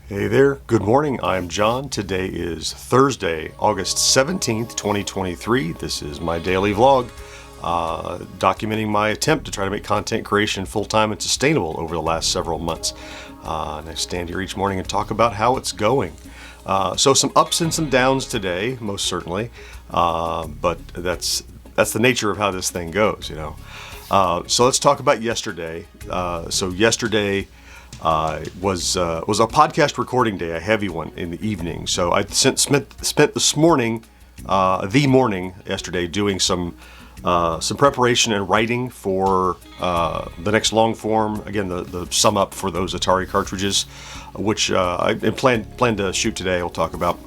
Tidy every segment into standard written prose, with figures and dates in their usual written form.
Hey there, good morning, I'm John. Today is Thursday, August 17th, 2023. This is my daily vlog, documenting my attempt to try to make content creation full-time and sustainable over the last several months. And I stand here each morning and talk about how it's going. So some ups and some downs today, most certainly, but that's the nature of how this thing goes, you know. So let's talk about yesterday. So yesterday was a podcast recording day, a heavy one in the evening. So I spent this morning, the morning yesterday, doing some preparation and writing for the next long form. Again, the sum up for those Atari cartridges, which I plan to shoot today. I'll talk about,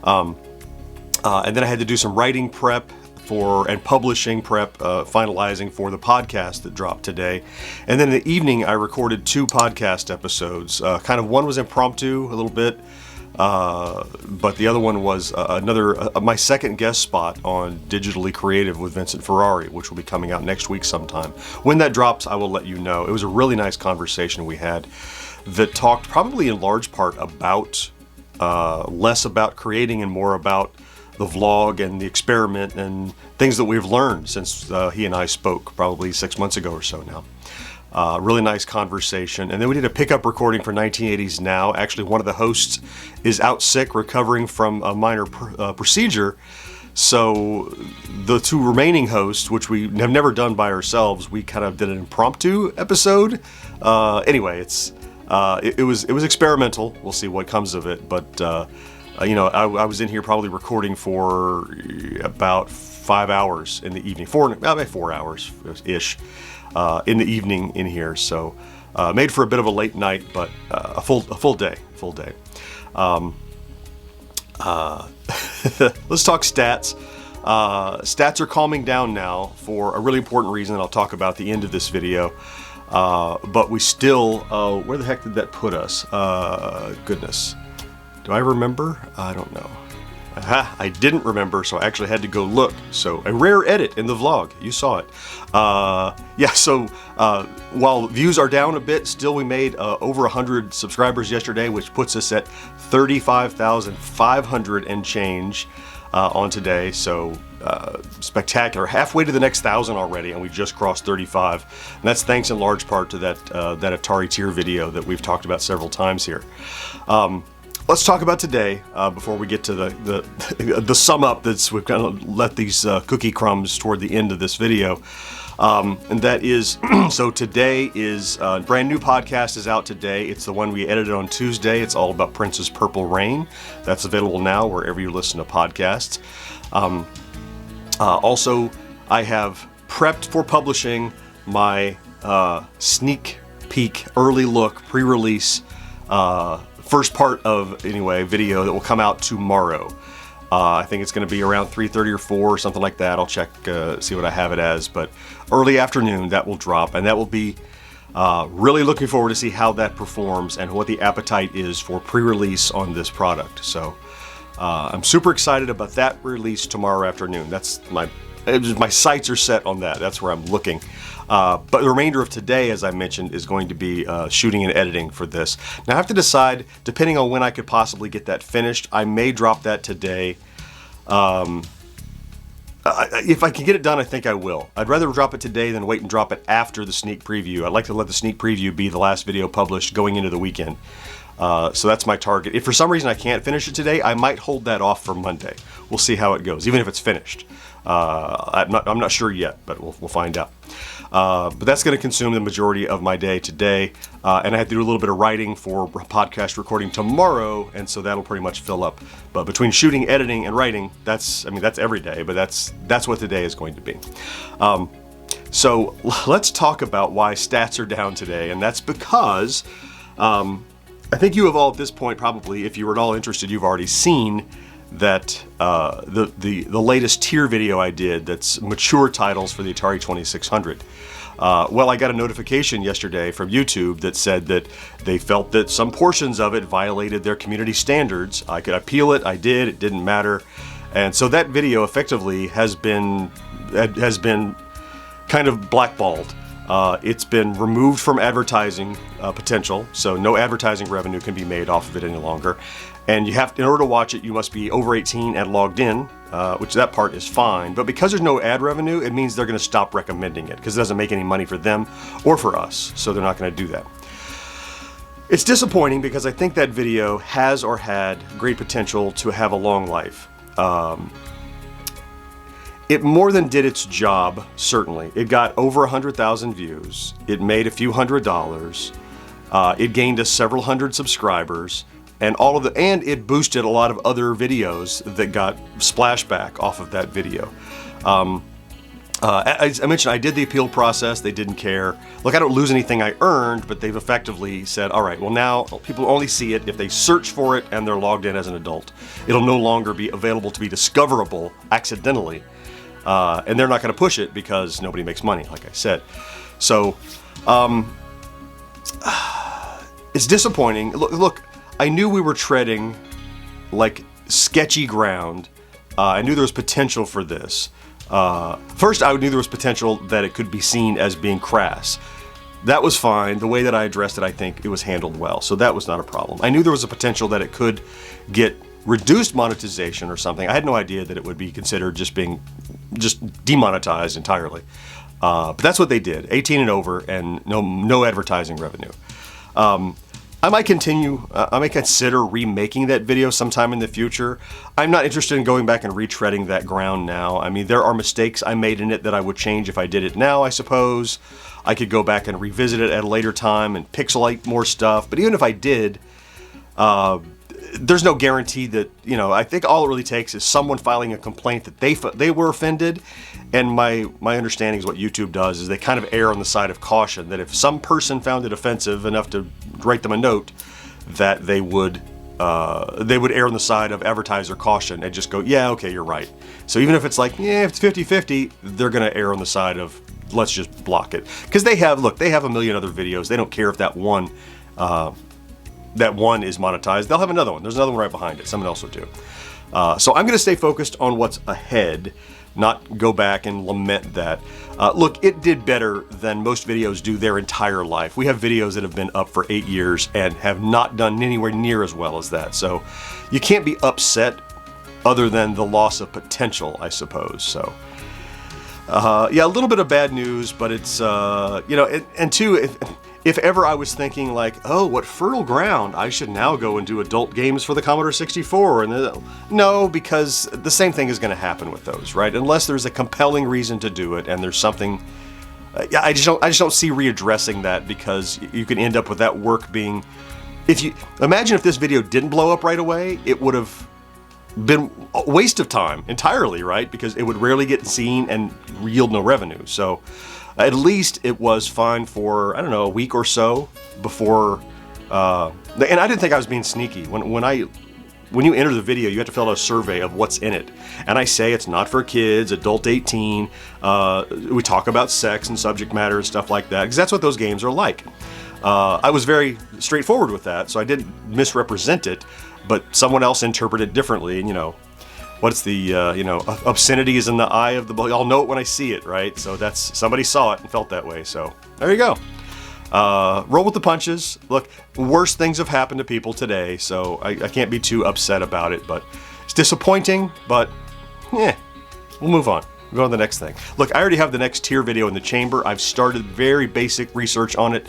and then I had to do some writing prep and publishing prep, finalizing for the podcast that dropped today. And then in the evening, I recorded 2 podcast episodes. Kind of one was impromptu a little bit, but the other one was my second guest spot on Digitally Creative with Vincent Ferrari, which will be coming out next week sometime. When that drops, I will let you know. It was a really nice conversation we had that talked probably in large part about less about creating and more about the vlog and the experiment and things that we've learned since he and I spoke probably 6 months ago or so now. Really nice conversation. And then we did a pickup recording for 1980s Now. Actually, one of the hosts is out sick, recovering from a minor procedure. So the 2 remaining hosts, which we have never done by ourselves, we kind of did an impromptu episode. Anyway, it was experimental. We'll see what comes of it, but I was in here probably recording for about 5 hours in the evening, 4 hours-ish in the evening in here. So made for a bit of a late night, but a full day. Let's talk stats. Stats are calming down now for a really important reason that I'll talk about at the end of this video. But we still, where the heck did that put us? Goodness. Do I remember? I don't know. Aha, I didn't remember, so I actually had to go look. So a rare edit in the vlog. You saw it. So while views are down a bit, still we made over 100 subscribers yesterday, which puts us at 35,500 and change on today. So spectacular. Halfway to the next 1,000 already, and we just crossed 35. And that's thanks in large part to that Atari tier video that we've talked about several times here. Let's talk about today before we get to the sum up. We've kind of let these cookie crumbs toward the end of this video, and that is so today is a brand new podcast is out today. It's the one we edited on Tuesday. It's all about Prince's Purple Rain. That's available now wherever you listen to podcasts. Also, I have prepped for publishing my sneak peek, early look, pre-release. First part of, video that will come out tomorrow. I think it's going to be around 3:30 or 4 or something like that. I'll check, see what I have it as, but early afternoon that will drop, and that will be really looking forward to see how that performs and what the appetite is for pre-release on this product. So I'm super excited about that release tomorrow afternoon. That's my sights are set on that. That's where I'm looking. But the remainder of today, as I mentioned, is going to be shooting and editing for this. Now I have to decide, depending on when I could possibly get that finished, I may drop that today. If I can get it done, I think I will. I'd rather drop it today than wait and drop it after the sneak preview. I'd like to let the sneak preview be the last video published going into the weekend. So that's my target. If for some reason I can't finish it today, I might hold that off for Monday. We'll see how it goes, even if it's finished. I'm not sure yet, but we'll find out. But that's going to consume the majority of my day today, and I have to do a little bit of writing for podcast recording tomorrow, and so that'll pretty much fill up. But between shooting, editing, and writing, that's every day, but that's what today is going to be. So let's talk about why stats are down today, and that's because I think you have all at this point probably, if you were at all interested, you've already seen that the latest tier video I did that's mature titles for the Atari 2600. Well, I got a notification yesterday from YouTube that said that they felt that some portions of it violated their community standards. I could appeal it, I did, it didn't matter. And so that video effectively has been kind of blackballed. It's been removed from advertising potential, so no advertising revenue can be made off of it any longer. And you have, in order to watch it, you must be over 18 and logged in, which that part is fine. But because there's no ad revenue, it means they're going to stop recommending it because it doesn't make any money for them or for us. So they're not going to do that. It's disappointing because I think that video has or had great potential to have a long life. It more than did its job, certainly. It got over 100,000 views. It made a few $100s. It gained us several hundred subscribers, and it boosted a lot of other videos that got splashback off of that video. As I mentioned, I did the appeal process. They didn't care. Look, I don't lose anything I earned, but they've effectively said, all right, well now people only see it if they search for it and they're logged in as an adult. It'll no longer be available to be discoverable accidentally. And they're not going to push it because nobody makes money, like I said. So, it's disappointing. Look, I knew we were treading like sketchy ground. I knew there was potential for this. First, I knew there was potential that it could be seen as being crass. That was fine. The way that I addressed it, I think it was handled well. So that was not a problem. I knew there was a potential that it could get reduced monetization or something. I had no idea that it would be considered just demonetized entirely. But that's what they did, 18 and over, and no advertising revenue. I might consider remaking that video sometime in the future. I'm not interested in going back and retreading that ground now. I mean, there are mistakes I made in it that I would change if I did it now, I suppose. I could go back and revisit it at a later time and pixelate more stuff. But even if I did, there's no guarantee that, I think all it really takes is someone filing a complaint that they were offended. And my understanding is what YouTube does is they kind of err on the side of caution, that if some person found it offensive enough to write them a note, that they would err on the side of advertiser caution and just go, yeah, okay, you're right. So even if it's like, yeah, if it's 50-50, they're going to err on the side of let's just block it. Because they have a million other videos. They don't care if that one is monetized. They'll have another one. There's another one right behind it. Someone else will do. So I'm going to stay focused on what's ahead, not go back and lament that. Look, it did better than most videos do their entire life. We have videos that have been up for 8 years and have not done anywhere near as well as that. So you can't be upset other than the loss of potential, I suppose. So yeah, a little bit of bad news, but it's, and two, if ever I was thinking like, oh, what fertile ground, I should now go and do adult games for the Commodore 64. No, because the same thing is going to happen with those, right? Unless there's a compelling reason to do it and there's something, I just don't see readdressing that, because you can end up with that work being, imagine if this video didn't blow up right away, it would have been a waste of time entirely, right? Because it would rarely get seen and yield no revenue. So at least it was fine for, I don't know, a week or so before, and I didn't think I was being sneaky. When you enter the video, you have to fill out a survey of what's in it. And I say it's not for kids, adult 18, we talk about sex and subject matter and stuff like that, because that's what those games are like. I was very straightforward with that, so I didn't misrepresent it, but someone else interpreted it differently, and what's the, obscenity is in the eye of the beholder. I'll know it when I see it, right? So that's, somebody saw it and felt that way. So there you go. Roll with the punches. Look, worse things have happened to people today, so I can't be too upset about it, but it's disappointing, but we'll move on. We'll go on to the next thing. Look, I already have the next tier video in the chamber. I've started very basic research on it.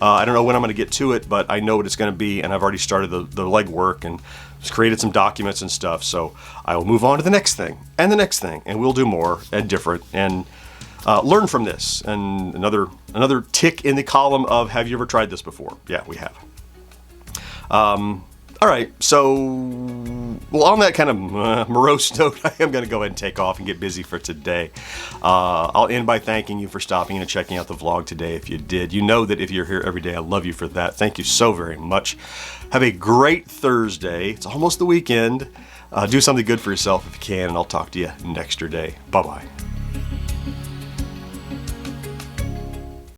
I don't know when I'm going to get to it, but I know what it's going to be, and I've already started the legwork and just created some documents and stuff. So I will move on to the next thing, and the next thing, and we'll do more and different, and learn from this. And another tick in the column of, have you ever tried this before? Yeah, we have. All right, so, well, on that kind of morose note, I am going to go ahead and take off and get busy for today. I'll end by thanking you for stopping in and checking out the vlog today if you did. You know that if you're here every day, I love you for that. Thank you so very much. Have a great Thursday. It's almost the weekend. Do something good for yourself if you can, and I'll talk to you next day. Bye-bye.